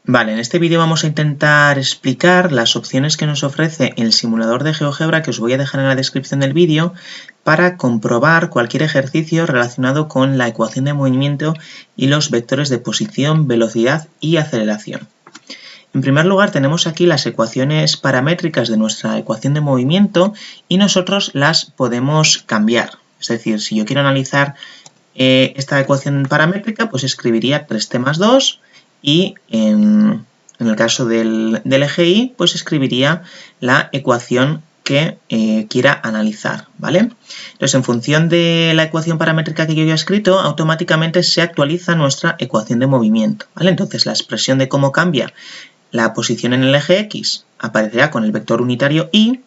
Vale, en este vídeo vamos a intentar explicar las opciones que nos ofrece el simulador de GeoGebra, que os voy a dejar en la descripción del vídeo, para comprobar cualquier ejercicio relacionado con la ecuación de movimiento y los vectores de posición, velocidad y aceleración. En primer lugar, tenemos aquí las ecuaciones paramétricas de nuestra ecuación de movimiento y nosotros las podemos cambiar. Es decir, si yo quiero analizar esta ecuación paramétrica, pues escribiría 3t más 2 y en el caso del eje Y, pues escribiría la ecuación que quiera analizar, ¿vale? Entonces, en función de la ecuación paramétrica que yo ya he escrito, automáticamente se actualiza nuestra ecuación de movimiento, ¿vale? Entonces, la expresión de cómo cambia la posición en el eje X aparecerá con el vector unitario Y,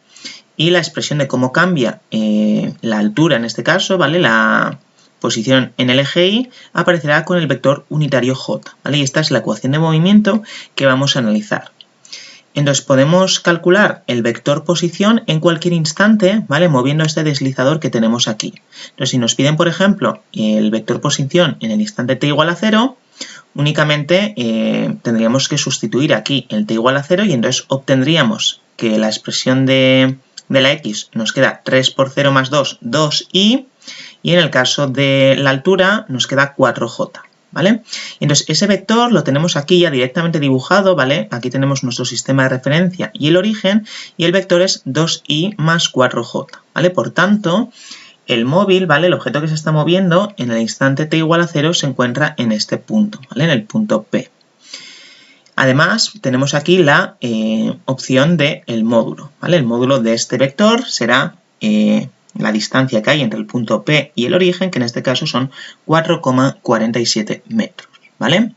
y la expresión de cómo cambia la altura, en este caso, ¿vale? La posición en el eje Y aparecerá con el vector unitario J, ¿vale? Y esta es la ecuación de movimiento que vamos a analizar. Entonces podemos calcular el vector posición en cualquier instante, ¿vale? Moviendo este deslizador que tenemos aquí. Entonces, si nos piden, por ejemplo, el vector posición en el instante t igual a 0, únicamente tendríamos que sustituir aquí el t igual a 0 y entonces obtendríamos que la expresión de la x nos queda 3 por 0 más 2, 2y, y en el caso de la altura nos queda 4j, ¿vale? Entonces ese vector lo tenemos aquí ya directamente dibujado, ¿vale? Aquí tenemos nuestro sistema de referencia y el origen, y el vector es 2y más 4j, ¿vale? Por tanto, el móvil, ¿vale? El objeto que se está moviendo en el instante t igual a 0 se encuentra en este punto, ¿vale? En el punto P. Además, tenemos aquí la opción del módulo, ¿vale? El módulo de este vector será la distancia que hay entre el punto P y el origen, que en este caso son 4,47 metros, ¿vale?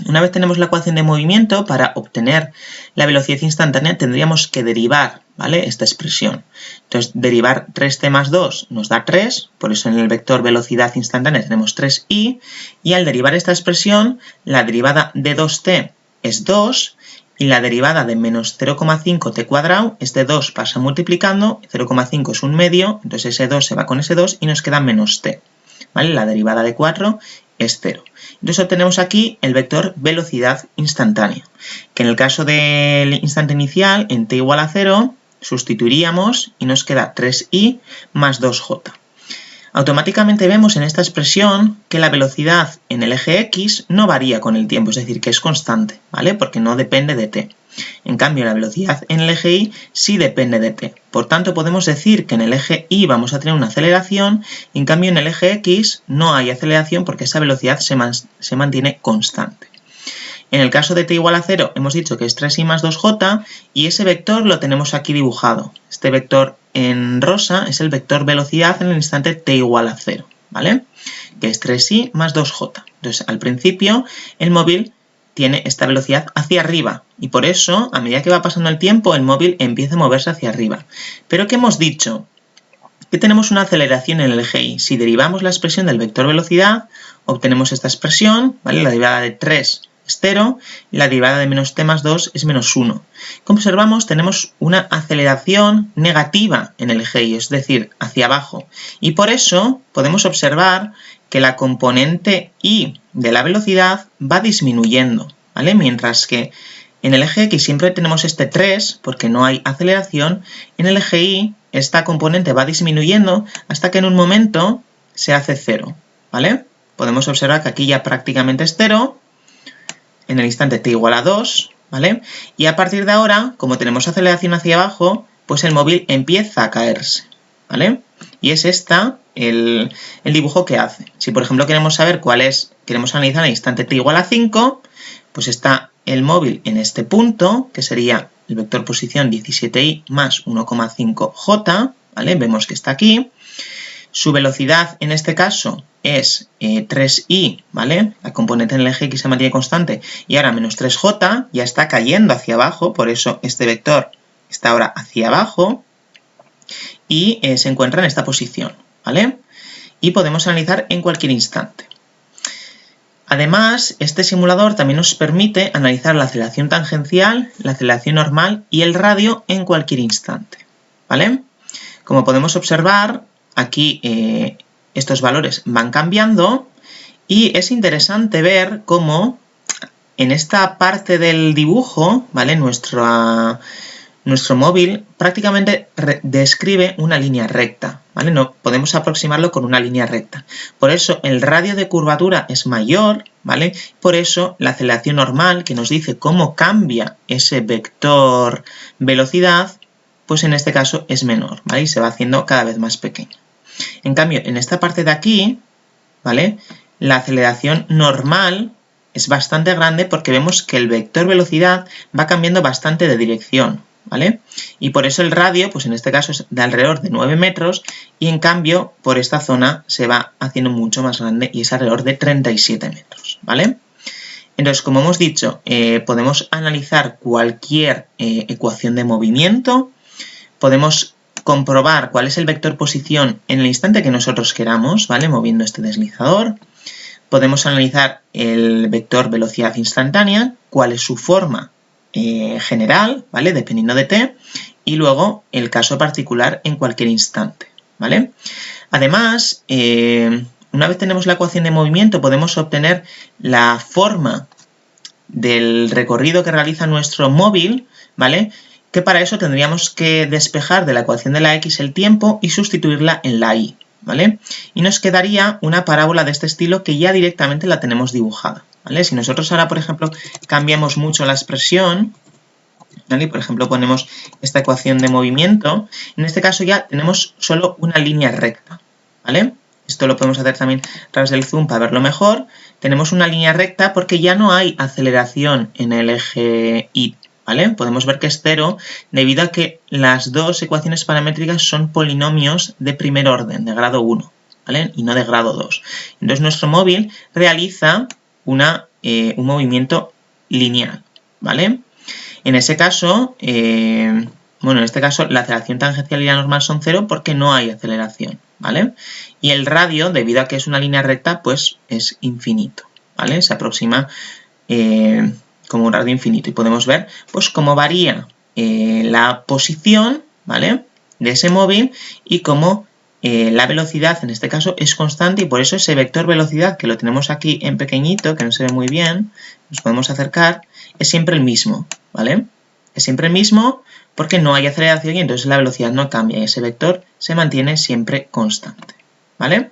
Una vez tenemos la ecuación de movimiento, para obtener la velocidad instantánea tendríamos que derivar, ¿vale? Esta expresión. Entonces, derivar 3t más 2 nos da 3, por eso en el vector velocidad instantánea tenemos 3i, y al derivar esta expresión, la derivada de 2t es 2, y la derivada de menos 0,5t cuadrado, este 2 pasa multiplicando, 0,5 es un medio, entonces ese 2 se va con ese 2 y nos queda menos t, ¿vale? La derivada de 4 es 0. Entonces obtenemos aquí el vector velocidad instantánea, que en el caso del instante inicial, en t igual a 0, sustituiríamos y nos queda 3i más 2j. Automáticamente vemos en esta expresión que la velocidad en el eje X no varía con el tiempo, es decir, que es constante, ¿vale? Porque no depende de t. En cambio, la velocidad en el eje Y sí depende de t. Por tanto, podemos decir que en el eje Y vamos a tener una aceleración, y en cambio en el eje X no hay aceleración porque esa velocidad se mantiene constante. En el caso de t igual a 0 hemos dicho que es 3i más 2j, y ese vector lo tenemos aquí dibujado. Este vector en rosa es el vector velocidad en el instante t igual a 0, ¿vale? Que es 3i más 2j. Entonces, al principio, el móvil tiene esta velocidad hacia arriba, y por eso, a medida que va pasando el tiempo, el móvil empieza a moverse hacia arriba. Pero ¿qué hemos dicho? Que tenemos una aceleración en el eje Y. Si derivamos la expresión del vector velocidad, obtenemos esta expresión, ¿vale? La derivada de 3 es 0, y la derivada de menos t más 2 es menos 1. Como observamos, tenemos una aceleración negativa en el eje Y, es decir, hacia abajo. Y por eso podemos observar que la componente Y de la velocidad va disminuyendo, ¿vale? Mientras que en el eje X siempre tenemos este 3, porque no hay aceleración, en el eje Y esta componente va disminuyendo hasta que en un momento se hace 0, ¿vale? Podemos observar que aquí ya prácticamente es 0, en el instante t igual a 2, ¿vale? Y a partir de ahora, como tenemos aceleración hacia abajo, pues el móvil empieza a caerse, ¿vale? Y es el dibujo que hace. Si por ejemplo queremos saber queremos analizar el instante t igual a 5, pues está el móvil en este punto, que sería el vector posición 17i más 1,5j, ¿vale? Vemos que está aquí. Su velocidad en este caso es 3i, ¿vale? La componente en el eje X se mantiene constante, y ahora menos 3j, ya está cayendo hacia abajo, por eso este vector está ahora hacia abajo, y se encuentra en esta posición, ¿vale? Y podemos analizar en cualquier instante. Además, este simulador también nos permite analizar la aceleración tangencial, la aceleración normal y el radio en cualquier instante, ¿vale? Como podemos observar, aquí estos valores van cambiando, y es interesante ver cómo en esta parte del dibujo, ¿vale? Nuestro móvil prácticamente describe una línea recta, ¿vale? No podemos aproximarlo con una línea recta. Por eso el radio de curvatura es mayor, ¿vale? Por eso la aceleración normal, que nos dice cómo cambia ese vector velocidad, pues en este caso es menor, ¿vale? Y se va haciendo cada vez más pequeña. En cambio, en esta parte de aquí, ¿vale? La aceleración normal es bastante grande porque vemos que el vector velocidad va cambiando bastante de dirección, ¿vale? Y por eso el radio, pues en este caso es de alrededor de 9 metros y en cambio por esta zona se va haciendo mucho más grande y es alrededor de 37 metros, ¿vale? Entonces, como hemos dicho, podemos analizar cualquier ecuación de movimiento, podemos comprobar cuál es el vector posición en el instante que nosotros queramos, ¿vale? Moviendo este deslizador. Podemos analizar el vector velocidad instantánea, cuál es su forma general, ¿vale? Dependiendo de t, y luego el caso particular en cualquier instante, ¿vale? Además, una vez tenemos la ecuación de movimiento, podemos obtener la forma del recorrido que realiza nuestro móvil, ¿vale? Que para eso tendríamos que despejar de la ecuación de la x el tiempo y sustituirla en la y, ¿vale? Y nos quedaría una parábola de este estilo que ya directamente la tenemos dibujada, ¿vale? Si nosotros ahora, por ejemplo, cambiamos mucho la expresión, ¿vale? Por ejemplo, ponemos esta ecuación de movimiento, en este caso ya tenemos solo una línea recta, ¿vale? Esto lo podemos hacer también a través del zoom para verlo mejor. Tenemos una línea recta porque ya no hay aceleración en el eje y, ¿vale? Podemos ver que es cero debido a que las dos ecuaciones paramétricas son polinomios de primer orden, de grado 1, ¿vale? Y no de grado 2. Entonces nuestro móvil realiza un movimiento lineal, ¿vale? En ese caso, bueno, en este caso la aceleración tangencial y la normal son 0 porque no hay aceleración, ¿vale? Y el radio, debido a que es una línea recta, pues es infinito, ¿vale? Se aproxima como un radio infinito y podemos ver pues cómo varía la posición, ¿vale? De ese móvil y cómo la velocidad en este caso es constante y por eso ese vector velocidad que lo tenemos aquí en pequeñito, que no se ve muy bien, nos podemos acercar, es siempre el mismo, ¿vale? Es siempre el mismo porque no hay aceleración y entonces la velocidad no cambia y ese vector se mantiene siempre constante, ¿vale?